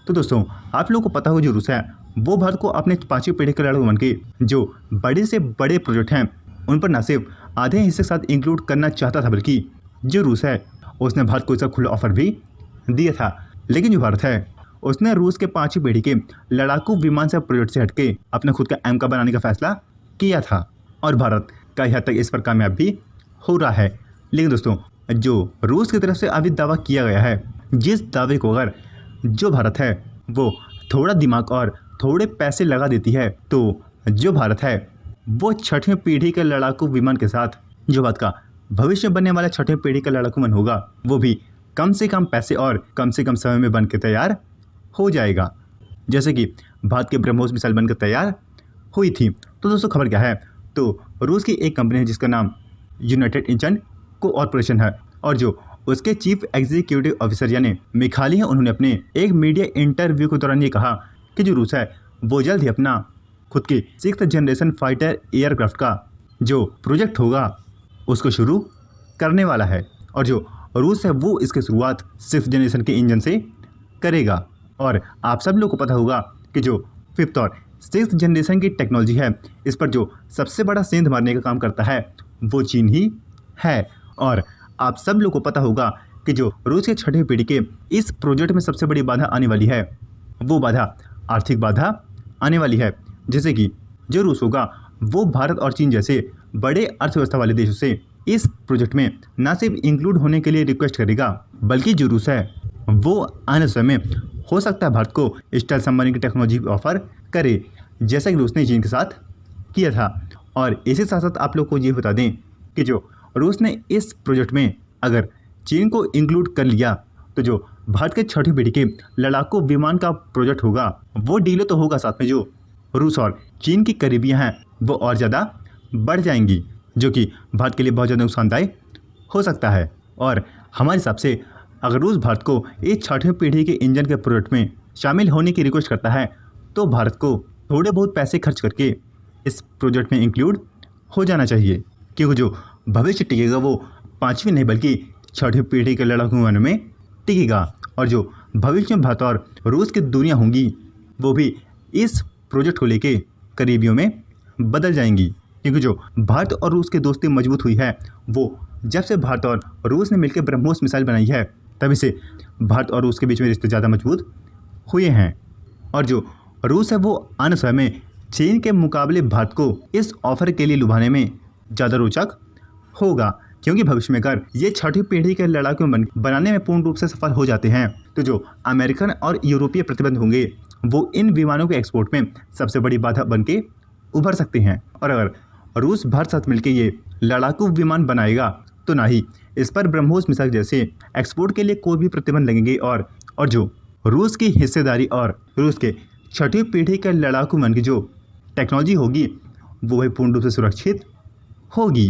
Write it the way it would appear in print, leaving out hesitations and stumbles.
तो दोस्तों आप लोगों को पता हो जो रूस है वो भारत को अपने 5वीं पीढ़ी के लड़ाकू विमान के जो बड़े से बड़े प्रोजेक्ट हैं उन पर न सिर्फ आधे हिस्से के साथ इंक्लूड करना चाहता था, बल्कि जो रूस है उसने भारत को इसका खुला ऑफर भी दिया था। लेकिन जो भारत है उसने रूस के 5वीं पीढ़ी के लड़ाकू विमान से प्रोजेक्ट से हटके अपना खुद का एमका बनाने का फैसला किया था और भारत कई हद तक इस पर कामयाब भी हो रहा है। लेकिन दोस्तों जो रूस की तरफ से अभी दावा किया गया है, जिस दावे को अगर जो भारत है वो थोड़ा दिमाग और थोड़े पैसे लगा देती है तो जो भारत है वो 6वीं पीढ़ी के लड़ाकू विमान के साथ जो भारत का भविष्य बनने वाला 6वीं पीढ़ी का लड़ाकू विमान होगा वो भी कम से कम पैसे और कम से कम समय में बन के तैयार हो जाएगा, जैसे कि भारत के ब्रह्मोस मिसाइल बनकर तैयार हुई थी। तो दोस्तों खबर क्या है, तो रूस की एक कंपनी है जिसका नाम यूनाइटेड इंजन कोऑपरेशन है और जो उसके चीफ एग्जीक्यूटिव ऑफिसर यानी मिखाली हैं, उन्होंने अपने एक मीडिया इंटरव्यू के दौरान ये कहा कि जो रूस है वो जल्द ही अपना खुद की 6th जनरेशन फाइटर एयरक्राफ्ट का जो प्रोजेक्ट होगा उसको शुरू करने वाला है और जो रूस है वो इसकी शुरुआत 6th जनरेशन के इंजन से करेगा। और आप सब लोग को पता होगा कि जो 5th और 6th जनरेशन की टेक्नोलॉजी है इस पर जो सबसे बड़ा सेंध मारने का काम करता है वो चीन ही है। और आप सब लोग को पता होगा कि जो रूस के 6वीं पीढ़ी के इस प्रोजेक्ट में सबसे बड़ी बाधा आने वाली है वो बाधा आर्थिक बाधा आने वाली है, जैसे कि जो रूस होगा वो भारत और चीन जैसे बड़े अर्थव्यवस्था वाले देशों से इस प्रोजेक्ट में न सिर्फ इंक्लूड होने के लिए रिक्वेस्ट करेगा, बल्कि जो रूस है वो आने समय हो सकता है भारत को स्टाइल सबमरीन की टेक्नोलॉजी ऑफर करे, जैसा कि रूस ने चीन के साथ किया था। और इसी साथ साथ आप लोग को ये बता दें कि जो रूस ने इस प्रोजेक्ट में अगर चीन को इंक्लूड कर लिया तो जो भारत के 6वीं पीढ़ी के लड़ाकू विमान का प्रोजेक्ट होगा वो डीले तो होगा, साथ में जो रूस और चीन की करीबियाँ हैं वो और ज़्यादा बढ़ जाएंगी, जो कि भारत के लिए बहुत ज़्यादा नुकसानदायक हो सकता है। और हमारे हिसाब से अगर रूस भारत को इस 6वीं पीढ़ी के इंजन के प्रोजेक्ट में शामिल होने की रिक्वेस्ट करता है तो भारत को थोड़े बहुत पैसे खर्च करके इस प्रोजेक्ट में इंक्लूड हो जाना चाहिए, क्योंकि जो भविष्य टिकेगा वो 5वीं नहीं बल्कि 6वीं पीढ़ी के लड़ाकू विमानों में टिकेगा। और जो भविष्य में भारत और रूस की दुनिया होंगी वो भी इस प्रोजेक्ट को लेके करीबियों में बदल जाएंगी, क्योंकि जो भारत और रूस की दोस्ती मजबूत हुई है वो जब से भारत और रूस ने मिलकर ब्रह्मोस मिसाइल बनाई है तभी से भारत और रूस के बीच में रिश्ते ज़्यादा मजबूत हुए हैं। और जो रूस है वो आने समय में चीन के मुकाबले भारत को इस ऑफर के लिए लुभाने में ज़्यादा रोचक होगा, क्योंकि भविष्य में अगर ये 6वीं पीढ़ी के लड़ाकू विमान बनाने में पूर्ण रूप से सफल हो जाते हैं तो जो अमेरिकन और यूरोपीय प्रतिबंध होंगे वो इन विमानों के एक्सपोर्ट में सबसे बड़ी बाधा बन के उभर सकते हैं। और अगर रूस भारत साथ मिलकर ये लड़ाकू विमान बनाएगा तो ना ही इस पर ब्रह्मोस मिसाइल जैसे एक्सपोर्ट के लिए कोई भी प्रतिबंध लगेंगे और जो रूस की हिस्सेदारी और रूस के 6वीं पीढ़ी के लड़ाकू विमान की जो टेक्नोलॉजी होगी वो भी पूर्ण रूप से सुरक्षित होगी।